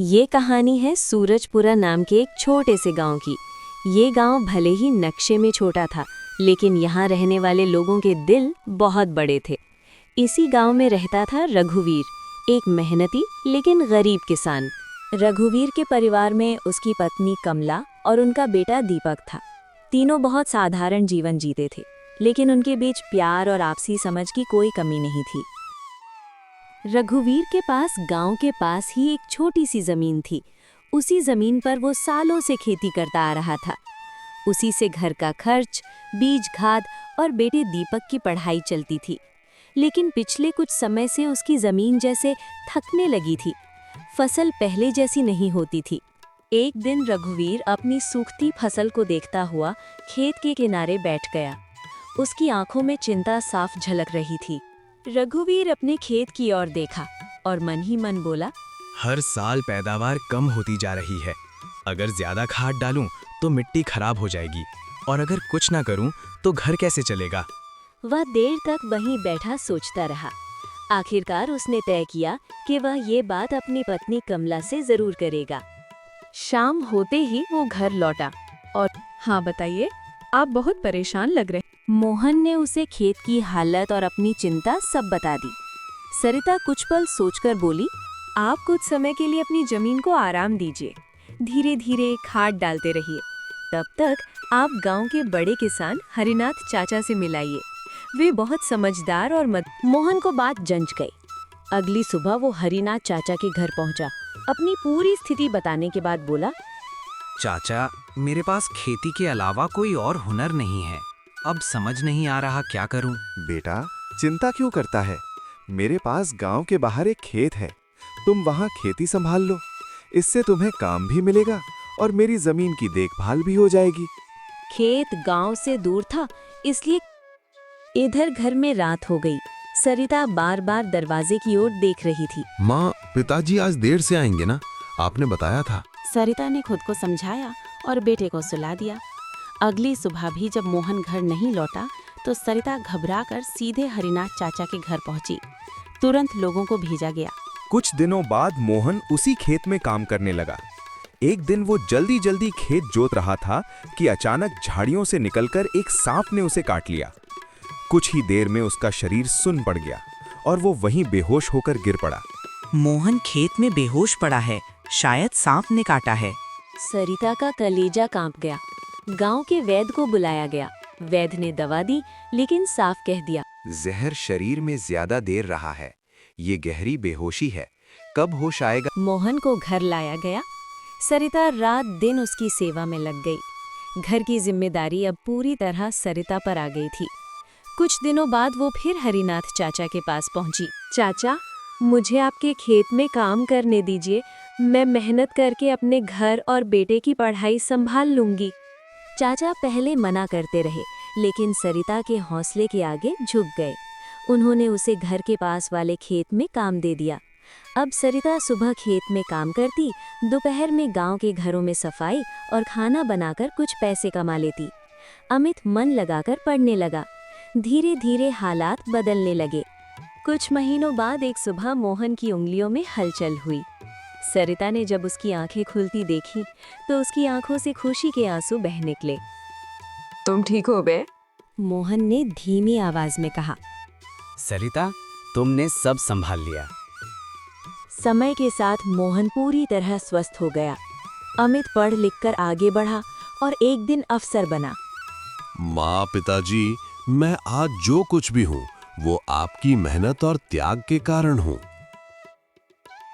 ये कहानी है सूरजपुरा नाम के एक छोटे से गांव की। ये गांव भले ही नक्शे में छोटा था, लेकिन यहाँ रहने वाले लोगों के दिल बहुत बड़े थे। इसी गांव में रहता था रघुवीर, एक मेहनती लेकिन गरीब किसान। रघुवीर के परिवार में उसकी पत्नी कमला और उनका बेटा दीपक था। तीनों बहुत साधारण जीवन जीते थे, लेकिन उनके बीच प्यार और आपसी समझ की कोई कमी नहीं थी। रघुवीर के पास गांव के पास ही एक छोटी सी जमीन थी। उसी जमीन पर वो सालों से खेती करता आ रहा था। उसी से घर का खर्च, बीज खाद और बेटे दीपक की पढ़ाई चलती थी। लेकिन पिछले कुछ समय से उसकी जमीन जैसे थकने लगी थी। फसल पहले जैसी नहीं होती थी। एक दिन रघुवीर अपनी सूखती फसल को देखता हुआ खेत के किनारे बैठ गया। उसकी आंखों में चिंता साफ झलक रही थी। रघुवीर अपने खेत की ओर देखा और मन ही मन बोला, हर साल पैदावार कम होती जा रही है। अगर ज्यादा खाद डालूं तो मिट्टी खराब हो जाएगी, और अगर कुछ ना करूं तो घर कैसे चलेगा। वह देर तक वहीं बैठा सोचता रहा। आखिरकार उसने तय किया कि वह ये बात अपनी पत्नी कमला से जरूर करेगा। शाम होते ही वो घर लौटा और हाँ बताइए, आप बहुत परेशान लग रहे। मोहन ने उसे खेत की हालत और अपनी चिंता सब बता दी। सरिता कुछ पल सोचकर बोली, आप कुछ समय के लिए अपनी जमीन को आराम दीजिए। धीरे धीरे खाद डालते रहिए। तब तक आप गांव के बड़े किसान हरिनाथ चाचा से मिलाइए। वे बहुत समझदार और मोहन को बात जंच गई। अगली सुबह वो हरिनाथ चाचा के घर पहुंचा। अपनी पूरी स्थिति बताने के बाद बोला, चाचा, मेरे पास खेती के अलावा कोई और हुनर नहीं है। अब समझ नहीं आ रहा क्या करूं। बेटा, चिंता क्यों करता है? मेरे पास गांव के बाहर एक खेत है। तुम वहां खेती संभाल लो। इससे तुम्हें काम भी मिलेगा और मेरी जमीन की देखभाल भी हो जाएगी। खेत गांव से दूर था, इसलिए इधर घर में रात हो गई। सरिता बार बार दरवाजे की ओर देख रही थी। माँ, पिताजी आज देर से आएंगे ना? आपने बताया था। सरिता ने खुद को समझाया और बेटे को सुला दिया। अगली सुबह भी जब मोहन घर नहीं लौटा तो सरिता घबराकर सीधे हरिनाथ चाचा के घर पहुंची। तुरंत लोगों को भेजा गया। कुछ दिनों बाद मोहन उसी खेत में काम करने लगा। एक दिन वो जल्दी जल्दी खेत जोत रहा था कि अचानक झाड़ियों से निकलकर एक सांप ने उसे काट लिया। कुछ ही देर में उसका शरीर सुन्न पड़ गया और वो वहीं बेहोश होकर गिर पड़ा। मोहन खेत में बेहोश पड़ा है, शायद सांप ने काटा है। सरिता का कलेजा कांप गया। गांव के वैद्य को बुलाया गया। वैद्य ने दवा दी, लेकिन साफ कह दिया, जहर शरीर में ज्यादा देर रहा है। ये गहरी बेहोशी है, कब होश आएगा। मोहन को घर लाया गया। सरिता रात दिन उसकी सेवा में लग गई। घर की जिम्मेदारी अब पूरी तरह सरिता पर आ गई थी। कुछ दिनों बाद वो फिर हरिनाथ चाचा के पास पहुंची। चाचा, मुझे आपके खेत में काम करने दीजिए। मैं मेहनत करके अपने घर और बेटे की पढ़ाई संभाल लूंगी। चाचा पहले मना करते रहे, लेकिन सरिता के हौसले के आगे झुक गए। उन्होंने उसे घर के पास वाले खेत में काम दे दिया। अब सरिता सुबह खेत में काम करती, दोपहर में गांव के घरों में सफाई और खाना बनाकर कुछ पैसे कमा लेती। अमित मन लगाकर पढ़ने लगा। धीरे धीरे हालात बदलने लगे। कुछ महीनों बाद एक सुबह मोहन की उंगलियों में हलचल हुई। सरिता ने जब उसकी आंखें खुलती देखी तो उसकी आंखों से खुशी के आंसू बह निकले। तुम ठीक हो बे? मोहन ने धीमी आवाज में कहा। सरिता, तुमने सब संभाल लिया। समय के साथ मोहन पूरी तरह स्वस्थ हो गया। अमित पढ़ लिखकर आगे बढ़ा और एक दिन अफसर बना। माँ, पिताजी, मैं आज जो कुछ भी हूँ वो आपकी मेहनत और त्याग के कारण हूँ।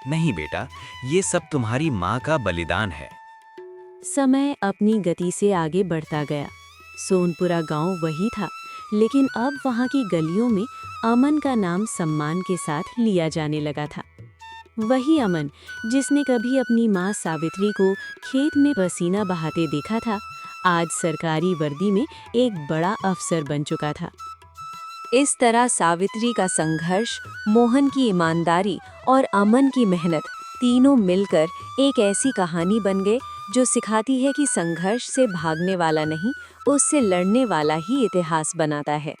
नहीं बेटा, ये सब तुम्हारी माँ का बलिदान है। समय अपनी गति से आगे बढ़ता गया। सोनपुरा गांव वही था, लेकिन अब वहां की गलियों में अमन का नाम सम्मान के साथ लिया जाने लगा था। वही अमन जिसने कभी अपनी माँ सावित्री को खेत में पसीना बहाते देखा था, आज सरकारी वर्दी में एक बड़ा अफसर बन चुका था। इस तरह सावित्री का संघर्ष, मोहन की ईमानदारी और अमन की मेहनत तीनों मिलकर एक ऐसी कहानी बन गए जो सिखाती है कि संघर्ष से भागने वाला नहीं, उससे लड़ने वाला ही इतिहास बनाता है।